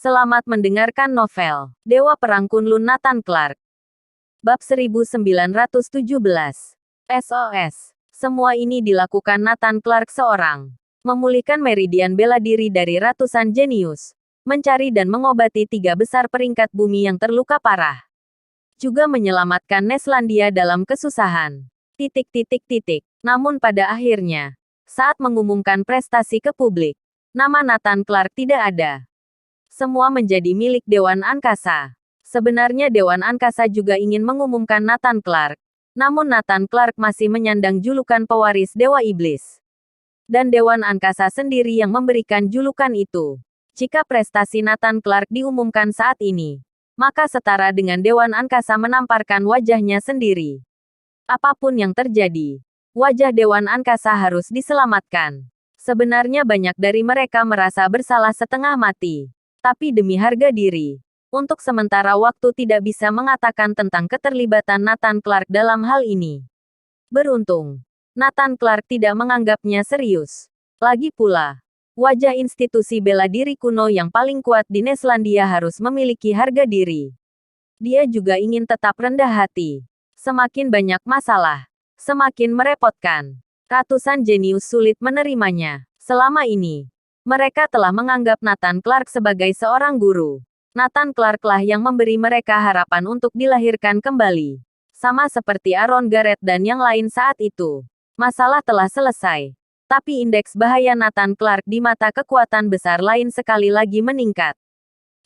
Selamat mendengarkan novel Dewa Perang Kunlun Nathan Clark. Bab 1917. SOS. Semua ini dilakukan Nathan Clark seorang. Memulihkan meridian bela diri dari ratusan jenius. Mencari dan mengobati 3 besar peringkat bumi yang terluka parah. Juga menyelamatkan Neslandia dalam kesusahan. Namun pada akhirnya, saat mengumumkan prestasi ke publik, nama Nathan Clark tidak ada. Semua menjadi milik Dewan Angkasa. Sebenarnya Dewan Angkasa juga ingin mengumumkan Nathan Clark. Namun Nathan Clark masih menyandang julukan pewaris Dewa Iblis. Dan Dewan Angkasa sendiri yang memberikan julukan itu. Jika prestasi Nathan Clark diumumkan saat ini, maka setara dengan Dewan Angkasa menamparkan wajahnya sendiri. Apapun yang terjadi, wajah Dewan Angkasa harus diselamatkan. Sebenarnya banyak dari mereka merasa bersalah setengah mati. Tapi demi harga diri, untuk sementara waktu tidak bisa mengatakan tentang keterlibatan Nathan Clark dalam hal ini. Beruntung, Nathan Clark tidak menganggapnya serius. Lagi pula, wajah institusi bela diri kuno yang paling kuat di Neslandia harus memiliki harga diri. Dia juga ingin tetap rendah hati. Semakin banyak masalah, semakin merepotkan. Ratusan jenius sulit menerimanya. Selama ini, mereka telah menganggap Nathan Clark sebagai seorang guru. Nathan Clark lah yang memberi mereka harapan untuk dilahirkan kembali. Sama seperti Aaron Garrett dan yang lain saat itu. Masalah telah selesai. Tapi indeks bahaya Nathan Clark di mata kekuatan besar lain sekali lagi meningkat.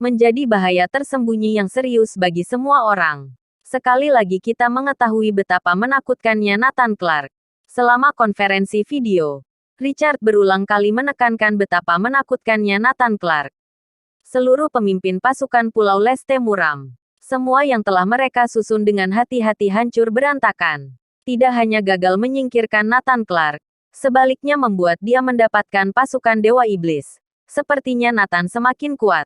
Menjadi bahaya tersembunyi yang serius bagi semua orang. Sekali lagi kita mengetahui betapa menakutkannya Nathan Clark. Selama konferensi video, Richard berulang kali menekankan betapa menakutkannya Nathan Clark. Seluruh pemimpin pasukan Pulau Leste muram. Semua yang telah mereka susun dengan hati-hati hancur berantakan. Tidak hanya gagal menyingkirkan Nathan Clark, sebaliknya membuat dia mendapatkan pasukan Dewa Iblis. Sepertinya Nathan semakin kuat.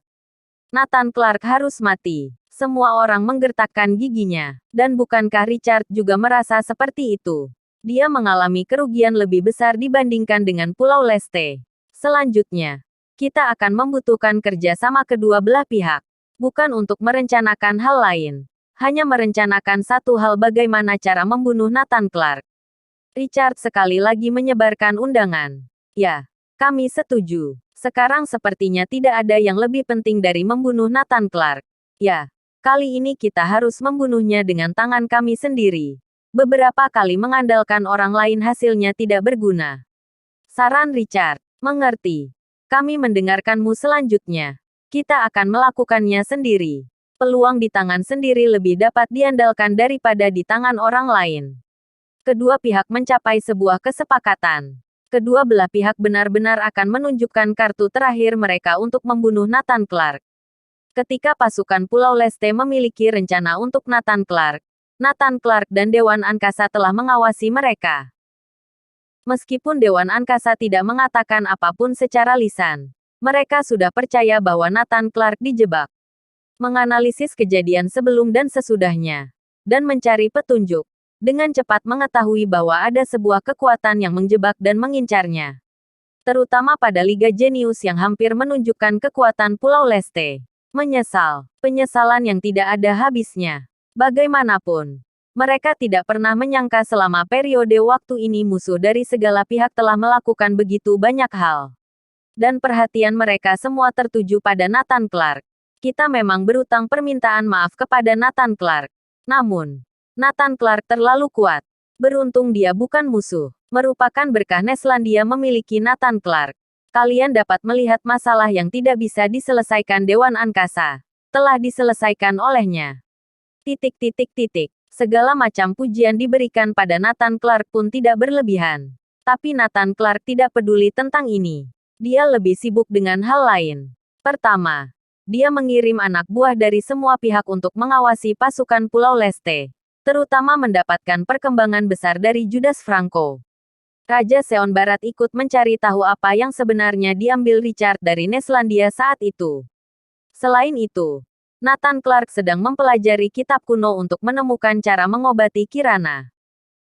Nathan Clark harus mati. Semua orang menggertakkan giginya. Dan bukankah Richard juga merasa seperti itu? Dia mengalami kerugian lebih besar dibandingkan dengan Pulau Leste. Selanjutnya, kita akan membutuhkan kerjasama kedua belah pihak. Bukan untuk merencanakan hal lain. Hanya merencanakan satu hal, bagaimana cara membunuh Nathan Clark. Richard sekali lagi menyebarkan undangan. Ya, kami setuju. Sekarang sepertinya tidak ada yang lebih penting dari membunuh Nathan Clark. Ya, kali ini kita harus membunuhnya dengan tangan kami sendiri. Beberapa kali mengandalkan orang lain hasilnya tidak berguna. Saran Richard. Mengerti. Kami mendengarkanmu selanjutnya. Kita akan melakukannya sendiri. Peluang di tangan sendiri lebih dapat diandalkan daripada di tangan orang lain. Kedua pihak mencapai sebuah kesepakatan. Kedua belah pihak benar-benar akan menunjukkan kartu terakhir mereka untuk membunuh Nathan Clark. Ketika pasukan Pulau Leste memiliki rencana untuk Nathan Clark dan Dewan Angkasa telah mengawasi mereka. Meskipun Dewan Angkasa tidak mengatakan apapun secara lisan, mereka sudah percaya bahwa Nathan Clark dijebak. Menganalisis kejadian sebelum dan sesudahnya, dan mencari petunjuk, dengan cepat mengetahui bahwa ada sebuah kekuatan yang menjebak dan mengincarnya. Terutama pada Liga Jenius yang hampir menunjukkan kekuatan Pulau Leste. Menyesal, penyesalan yang tidak ada habisnya. Bagaimanapun, mereka tidak pernah menyangka selama periode waktu ini musuh dari segala pihak telah melakukan begitu banyak hal. Dan perhatian mereka semua tertuju pada Nathan Clark. Kita memang berutang permintaan maaf kepada Nathan Clark. Namun, Nathan Clark terlalu kuat. Beruntung dia bukan musuh. Merupakan berkah Neslandia memiliki Nathan Clark. Kalian dapat melihat masalah yang tidak bisa diselesaikan Dewan Angkasa. Telah diselesaikan olehnya. Segala macam pujian diberikan pada Nathan Clark pun tidak berlebihan. Tapi Nathan Clark tidak peduli tentang ini. Dia lebih sibuk dengan hal lain. Pertama, dia mengirim anak buah dari semua pihak untuk mengawasi pasukan Pulau Leste. Terutama mendapatkan perkembangan besar dari Judas Franco. Raja Seon Barat ikut mencari tahu apa yang sebenarnya diambil Richard dari Neslandia saat itu. Selain itu, Nathan Clark sedang mempelajari kitab kuno untuk menemukan cara mengobati Kirana.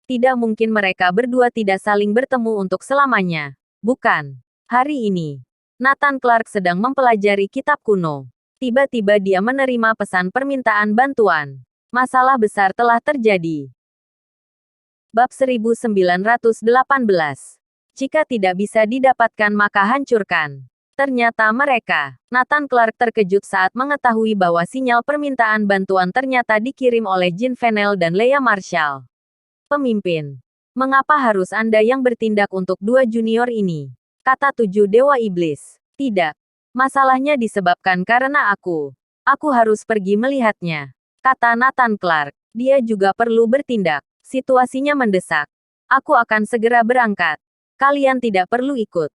Tidak mungkin mereka berdua tidak saling bertemu untuk selamanya. Bukan. Hari ini, Nathan Clark sedang mempelajari kitab kuno. Tiba-tiba dia menerima pesan permintaan bantuan. Masalah besar telah terjadi. Bab 1918. Jika tidak bisa didapatkan maka hancurkan. Ternyata mereka. Nathan Clark terkejut saat mengetahui bahwa sinyal permintaan bantuan ternyata dikirim oleh Jean Venel dan Leah Marshall. Pemimpin. Mengapa harus Anda yang bertindak untuk dua junior ini? Kata 7 Dewa Iblis. Tidak. Masalahnya disebabkan karena aku. Aku harus pergi melihatnya. Kata Nathan Clark. Dia juga perlu bertindak. Situasinya mendesak. Aku akan segera berangkat. Kalian tidak perlu ikut.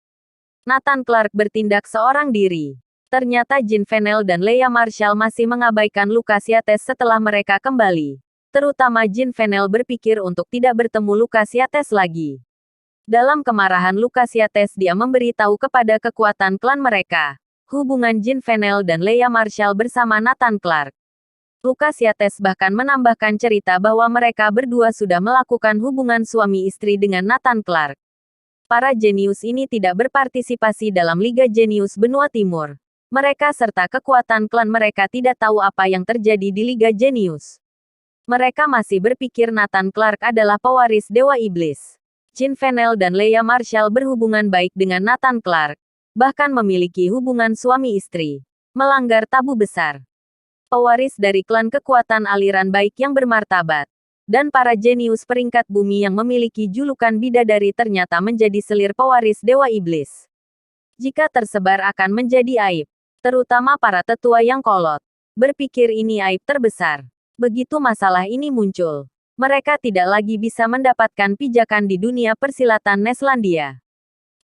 Nathan Clark bertindak seorang diri. Ternyata Jean Venel dan Leah Marshall masih mengabaikan Lucas Yates setelah mereka kembali. Terutama Jean Venel berpikir untuk tidak bertemu Lucas Yates lagi. Dalam kemarahan Lucas Yates dia memberitahu kepada kekuatan klan mereka. Hubungan Jean Venel dan Leah Marshall bersama Nathan Clark. Lucas Yates bahkan menambahkan cerita bahwa mereka berdua sudah melakukan hubungan suami istri dengan Nathan Clark. Para jenius ini tidak berpartisipasi dalam Liga Jenius Benua Timur. Mereka serta kekuatan klan mereka tidak tahu apa yang terjadi di Liga Jenius. Mereka masih berpikir Nathan Clark adalah pewaris Dewa Iblis. Jean Venel dan Leah Marshall berhubungan baik dengan Nathan Clark. Bahkan memiliki hubungan suami istri. Melanggar tabu besar. Pewaris dari klan kekuatan aliran baik yang bermartabat. Dan para jenius peringkat bumi yang memiliki julukan bidadari ternyata menjadi selir pewaris Dewa Iblis. Jika tersebar akan menjadi aib. Terutama para tetua yang kolot. Berpikir ini aib terbesar. Begitu masalah ini muncul. Mereka tidak lagi bisa mendapatkan pijakan di dunia persilatan Neslandia.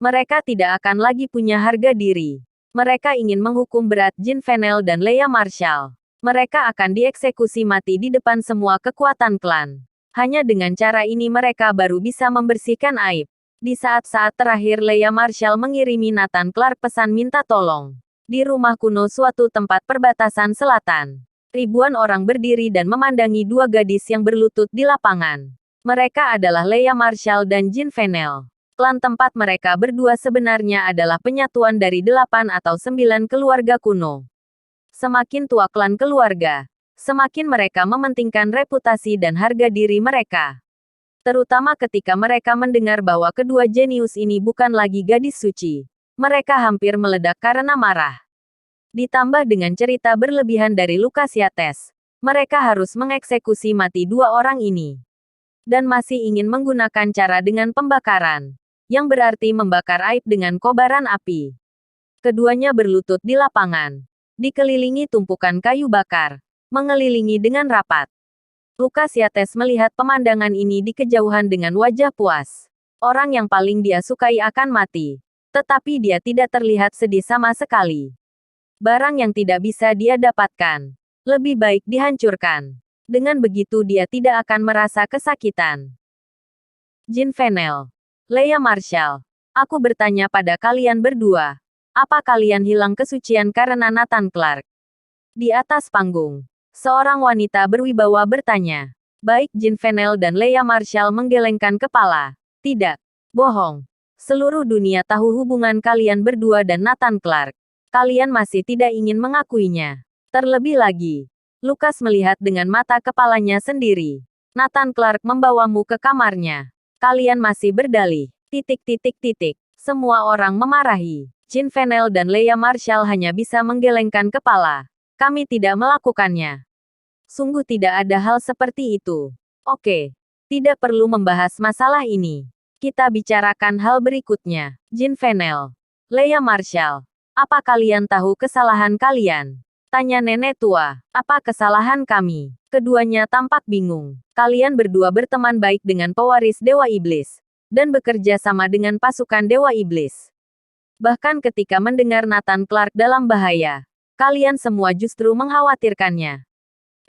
Mereka tidak akan lagi punya harga diri. Mereka ingin menghukum berat Jean Venel dan Leah Marshall. Mereka akan dieksekusi mati di depan semua kekuatan klan. Hanya dengan cara ini mereka baru bisa membersihkan aib. Di saat-saat terakhir Leah Marshall mengirimi Nathan Clark pesan minta tolong. Di rumah kuno suatu tempat perbatasan selatan. Ribuan orang berdiri dan memandangi dua gadis yang berlutut di lapangan. Mereka adalah Leah Marshall dan Jean Venel. Klan tempat mereka berdua sebenarnya adalah penyatuan dari 8 atau 9 keluarga kuno. Semakin tua klan keluarga, semakin mereka mementingkan reputasi dan harga diri mereka. Terutama ketika mereka mendengar bahwa kedua jenius ini bukan lagi gadis suci. Mereka hampir meledak karena marah. Ditambah dengan cerita berlebihan dari Lucas Yates, mereka harus mengeksekusi mati dua orang ini. Dan masih ingin menggunakan cara dengan pembakaran. Yang berarti membakar aib dengan kobaran api. Keduanya berlutut di lapangan. Dikelilingi tumpukan kayu bakar. Mengelilingi dengan rapat. Lucas Yates melihat pemandangan ini di kejauhan dengan wajah puas. Orang yang paling dia sukai akan mati. Tetapi dia tidak terlihat sedih sama sekali. Barang yang tidak bisa dia dapatkan. Lebih baik dihancurkan. Dengan begitu dia tidak akan merasa kesakitan. Jean Venel. Leah Marshall. Aku bertanya pada kalian berdua. Apa kalian hilang kesucian karena Nathan Clark? Di atas panggung. Seorang wanita berwibawa bertanya. Baik Jean Venel dan Leah Marshall menggelengkan kepala. Tidak. Bohong. Seluruh dunia tahu hubungan kalian berdua dan Nathan Clark. Kalian masih tidak ingin mengakuinya. Terlebih lagi. Lucas melihat dengan mata kepalanya sendiri. Nathan Clark membawamu ke kamarnya. Kalian masih berdalih. ... Semua orang memarahi. Jean Venel dan Leah Marshall hanya bisa menggelengkan kepala. Kami tidak melakukannya. Sungguh tidak ada hal seperti itu. Oke. Tidak perlu membahas masalah ini. Kita bicarakan hal berikutnya. Jean Venel. Leah Marshall. Apa kalian tahu kesalahan kalian? Tanya nenek tua. Apa kesalahan kami? Keduanya tampak bingung. Kalian berdua berteman baik dengan pewaris Dewa Iblis. Dan bekerja sama dengan pasukan Dewa Iblis. Bahkan ketika mendengar Nathan Clark dalam bahaya. Kalian semua justru mengkhawatirkannya.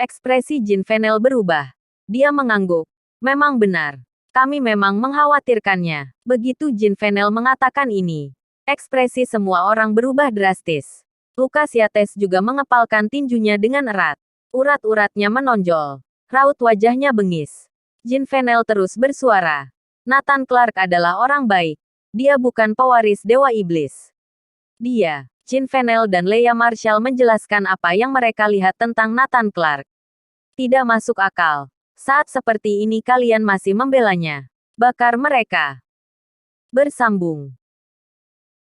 Ekspresi Jean Venel berubah. Dia mengangguk. Memang benar. Kami memang mengkhawatirkannya. Begitu Jean Venel mengatakan ini. Ekspresi semua orang berubah drastis. Lucas Yates juga mengepalkan tinjunya dengan erat. Urat-uratnya menonjol. Raut wajahnya bengis. Jean Venel terus bersuara. Nathan Clark adalah orang baik. Dia bukan pewaris Dewa Iblis. Dia Chin Venel dan Lea Marshall menjelaskan apa yang mereka lihat tentang Nathan Clark. Tidak masuk akal. Saat seperti ini kalian masih membelanya. Bakar mereka. Bersambung.